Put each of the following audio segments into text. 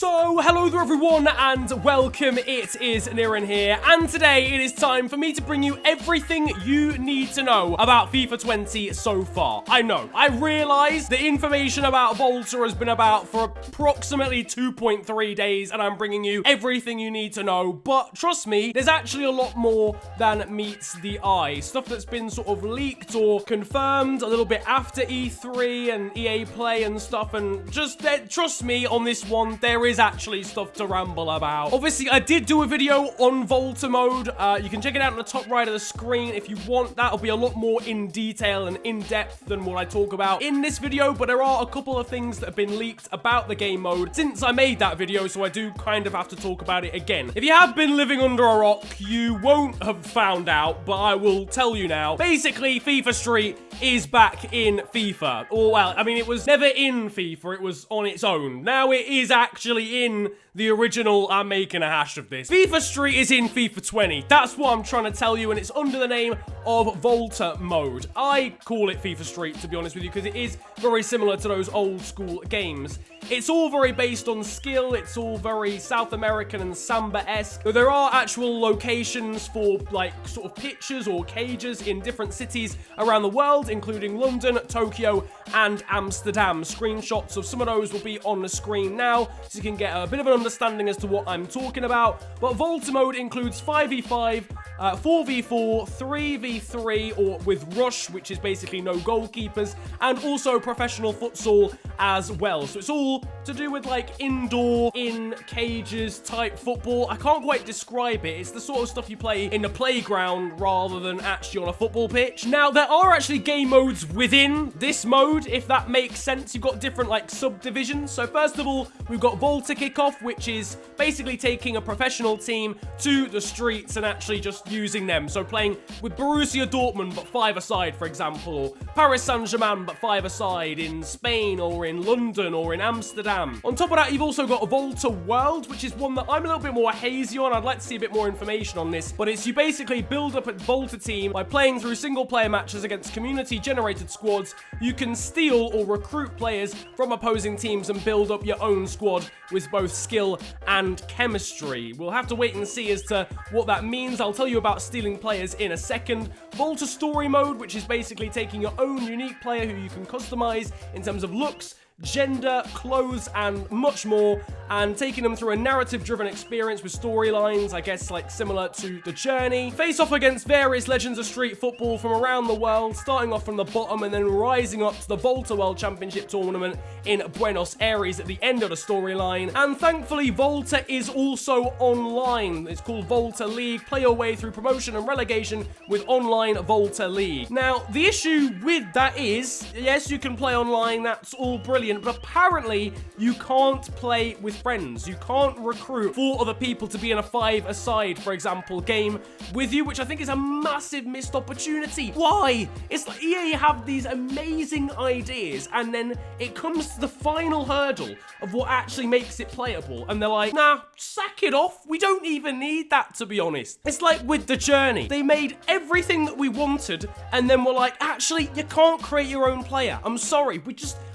So, hello there everyone and welcome, it is Niran here, and today it is time for me to bring you everything you need to know about FIFA 20 so far. I know, I realise the information about Volta has been about for approximately 2.3 days and I'm bringing you everything you need to know, but trust me, there's actually a lot more than meets the eye. Stuff that's been sort of leaked or confirmed a little bit after E3 and EA Play and stuff, and just trust me on this one, there is actually stuff to ramble about. Obviously, I did do a video on Volta Mode. You can check it out on the top right of the screen if you want. That'll be a lot more in detail and in depth than what I talk about in this video, but there are a couple of things that have been leaked about the game mode since I made that video, so I do kind of have to talk about it again. If you have been living under a rock, you won't have found out, but I will tell you now. Basically, FIFA Street is back in FIFA. Or, well, I mean, it was never in FIFA, it was on its own. Now it is actually in the original. I'm making a hash of this. FIFA Street is in FIFA 20. That's what I'm trying to tell you, and it's under the name of Volta Mode. I call it FIFA Street, to be honest with you, because it is very similar to those old school games. It's all very based on skill. It's all very South American and Samba-esque. There are actual locations for, like, sort of pitches or cages in different cities around the world, including London, Tokyo, and Amsterdam. Screenshots of some of those will be on the screen now, so you can get a bit of an understanding as to what I'm talking about. But Volta Mode includes 5v5, 4v4, 3v3, or with rush, which is basically no goalkeepers, and also professional futsal as well. So it's all to do with, like, indoor, in cages type football. I can't quite describe it. It's the sort of stuff you play in the playground rather than actually on a football pitch. Now, there are actually game modes within this mode, if that makes sense. You've got different, like, subdivisions. So first of all, we've got Volta Kickoff, which is basically taking a professional team to the streets and actually just using them. So playing with Borussia Dortmund, but five-a-side, for example, or Paris Saint-Germain, but five-a-side in Spain or in London or in Amsterdam. On top of that, you've also got Volta World, which is one that I'm a little bit more hazy on. I'd like to see a bit more information on this, but it's you basically build up a Volta team by playing through single-player matches against community-generated squads. You can steal or recruit players from opposing teams and build up your own squad with both skill and chemistry. We'll have to wait and see as to what that means. I'll tell you about stealing players in a second. Volta Story Mode, which is basically taking your own unique player who you can customize in terms of looks, gender, clothes, and much more, and taking them through a narrative-driven experience with storylines, I guess, like, similar to The Journey. Face off against various legends of street football from around the world, starting off from the bottom and then rising up to the Volta World Championship Tournament in Buenos Aires at the end of the storyline. And thankfully, Volta is also online. It's called Volta League. Play your way through promotion and relegation with online Volta League. Now, the issue with that is, yes, you can play online, that's all brilliant, but apparently you can't play with friends. You can't recruit 4 other people to be in a 5-a-side, for example, game with you, which I think is a massive missed opportunity. Why? It's like EA have these amazing ideas, and then it comes to the final hurdle of what actually makes it playable, and they're like, nah, sack it off. We don't even need that, to be honest. It's like with The Journey. They made everything that we wanted, and then we're like, actually, you can't create your own player. I'm sorry,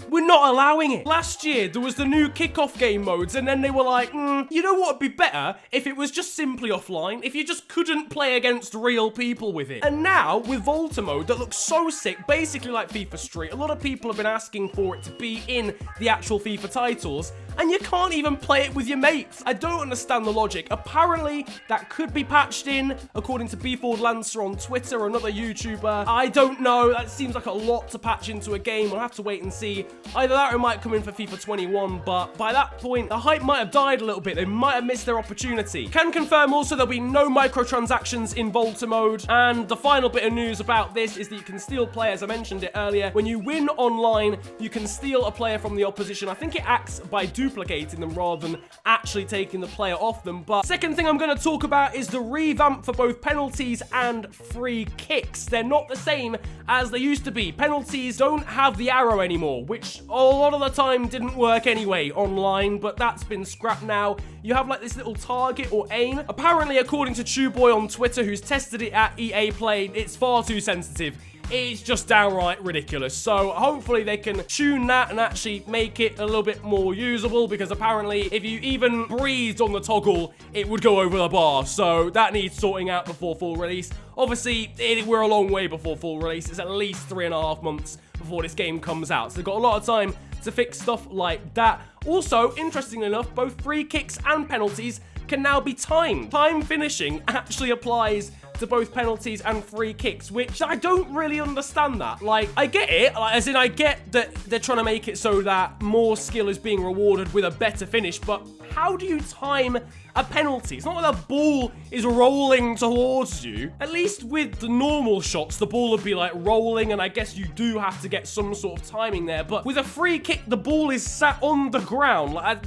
we're not allowing it. Last year, there was the new kickoff game modes, and then they were like, you know what would be better if it was just simply offline, if you just couldn't play against real people with it. And now, with Volta Mode, that looks so sick, basically like FIFA Street, a lot of people have been asking for it to be in the actual FIFA titles, and you can't even play it with your mates. I don't understand the logic. Apparently, that could be patched in, according to B4 Lancer on Twitter, another YouTuber. I don't know. That seems like a lot to patch into a game. We'll have to wait and see. Either that or it might come in for FIFA 21, but by that point, the hype might have died a little bit. They might have missed their opportunity. Can confirm also there'll be no microtransactions in Volta Mode. And the final bit of news about this is that you can steal players. I mentioned it earlier. When you win online, you can steal a player from the opposition. I think it acts by duplicating them rather than actually taking the player off them. But second thing I'm going to talk about is the revamp for both penalties and free kicks. They're not the same as they used to be. Penalties don't have the arrow anymore, which a lot of the time didn't work anyway online, but that's been scrapped now. You have like this little target or aim. Apparently, according to Chewboy on Twitter, who's tested it at EA Play, it's far too sensitive. is just downright ridiculous. So hopefully they can tune that and actually make it a little bit more usable, because apparently if you even breathed on the toggle, it would go over the bar. So that needs sorting out before full release. Obviously, we're a long way before full release. It's at least 3.5 months before this game comes out. So they've got a lot of time to fix stuff like that. Also, interestingly enough, both free kicks and penalties can now be timed. Time finishing actually applies to both penalties and free kicks, which I don't really understand that. Like, I get it, as in I get that they're trying to make it so that more skill is being rewarded with a better finish, but how do you time a penalty? It's not like the ball is rolling towards you. At least with the normal shots, the ball would be like rolling, and I guess you do have to get some sort of timing there. But with a free kick, the ball is sat on the ground. Like,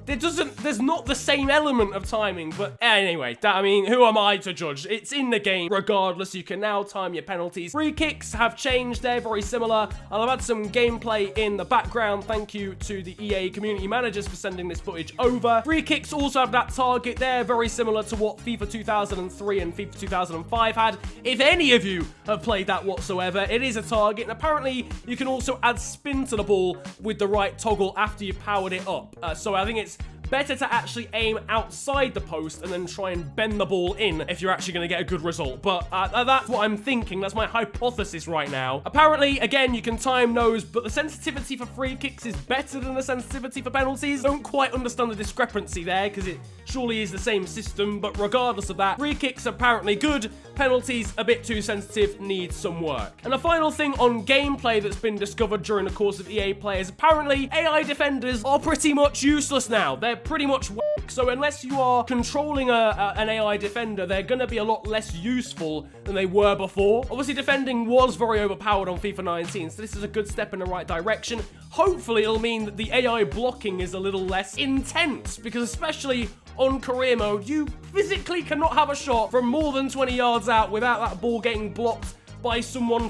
there's not the same element of timing. But anyway, I mean, who am I to judge? It's in the game. Regardless, you can now time your penalties. Free kicks have changed. They're very similar. I've had some gameplay in the background. Thank you to the EA community managers for sending this footage over. Free kicks also have that target there, very similar to what FIFA 2003 and FIFA 2005 had. If any of you have played that whatsoever, it is a target. And apparently, you can also add spin to the ball with the right toggle after you've powered it up. So I think it's better to actually aim outside the post and then try and bend the ball in if you're actually going to get a good result. But that's what I'm thinking. That's my hypothesis right now. Apparently, again, you can time those, but the sensitivity for free kicks is better than the sensitivity for penalties. Don't quite understand the discrepancy there, because it surely is the same system. But regardless of that, free kicks apparently good. Penalties a bit too sensitive, needs some work. And the final thing on gameplay that's been discovered during the course of EA Play is apparently AI defenders are pretty much useless now. They're pretty much whack. So unless you are controlling an AI defender, they're going to be a lot less useful than they were before. Obviously, defending was very overpowered on FIFA 19, so this is a good step in the right direction. Hopefully, it'll mean that the AI blocking is a little less intense, because especially on career mode, you physically cannot have a shot from more than 20 yards out without that ball getting blocked by someone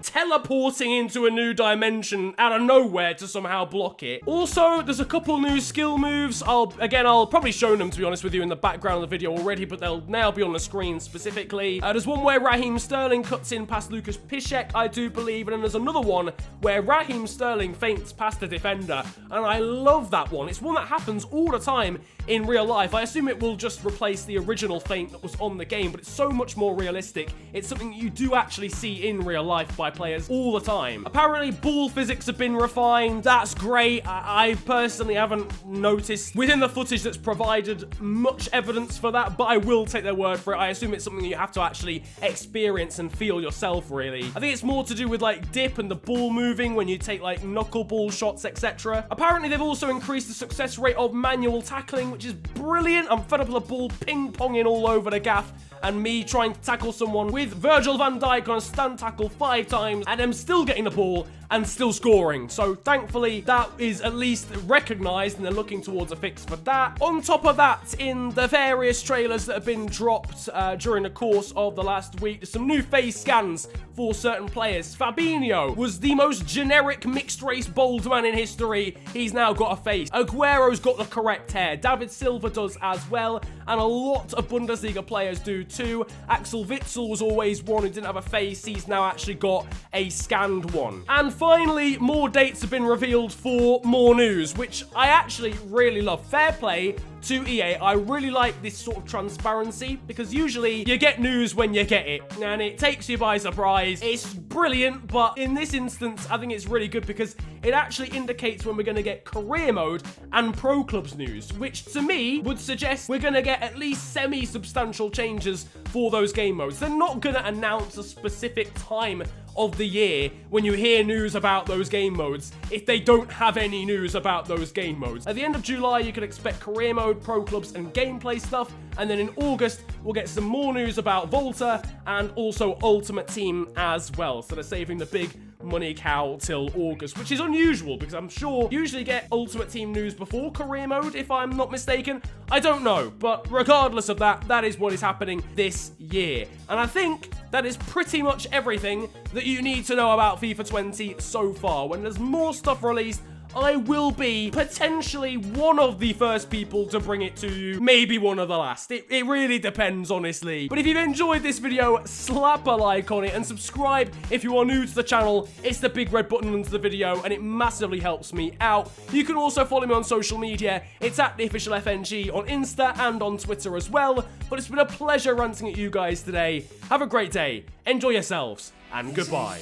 teleporting into a new dimension out of nowhere to somehow block it. Also, there's a couple new skill moves. I'll probably show them, to be honest with you, in the background of the video already, but they'll now be on the screen specifically. There's one where Raheem Sterling cuts in past Lucas Piszczek, I do believe, and then there's another one where Raheem Sterling feints past a defender, and I love that one. It's one that happens all the time in real life. I assume it will just replace the original feint that was on the game, but it's so much more realistic. It's something that you do actually see in real life by players all the time. Apparently, ball physics have been refined. That's great. I personally haven't noticed within the footage that's provided much evidence for that, but I will take their word for it. I assume it's something that you have to actually experience and feel yourself, really. I think it's more to do with like dip and the ball moving when you take like knuckleball shots, etc. Apparently, they've also increased the success rate of manual tackling, which is brilliant. I'm fed up with the ball ping-ponging all over the gaff and me trying to tackle someone with Virgil van Dijk on a stand tackle 5 times and I'm still getting the ball and still scoring. So thankfully that is at least recognized and they're looking towards a fix for that. On top of that, in the various trailers that have been dropped during the course of the last week, there's some new face scans for certain players. Fabinho was the most generic mixed race bold man in history. He's now got a face. Aguero's got the correct hair. David Silva does as well, and a lot of Bundesliga players do too. Axel Witsel was always one who didn't have a face. He's now actually got a scanned one. And finally, more dates have been revealed for more news, which I actually really love. Fair play to EA. I really like this sort of transparency, because usually you get news when you get it and it takes you by surprise. It's brilliant, but in this instance I think it's really good because it actually indicates when we're going to get career mode and pro clubs news, which to me would suggest we're going to get at least semi-substantial changes for those game modes. They're not going to announce a specific time of the year when you hear news about those game modes if they don't have any news about those game modes. At the end of July, you can expect career mode, pro clubs, and gameplay stuff, and then in August, we'll get some more news about Volta and also Ultimate Team as well. So they're saving the big money cow till August, which is unusual because I'm sure you usually get Ultimate Team news before career mode, if I'm not mistaken. I don't know, but regardless of that, that is what is happening this year. And I think that is pretty much everything that you need to know about FIFA 20 so far. When there's more stuff released, I will be potentially one of the first people to bring it to you, maybe one of the last. It really depends, honestly. But if you've enjoyed this video, slap a like on it and subscribe if you are new to the channel. It's the big red button under the video and it massively helps me out. You can also follow me on social media. It's at @theofficialfng on Insta and on Twitter as well. But it's been a pleasure ranting at you guys today. Have a great day, enjoy yourselves, and goodbye.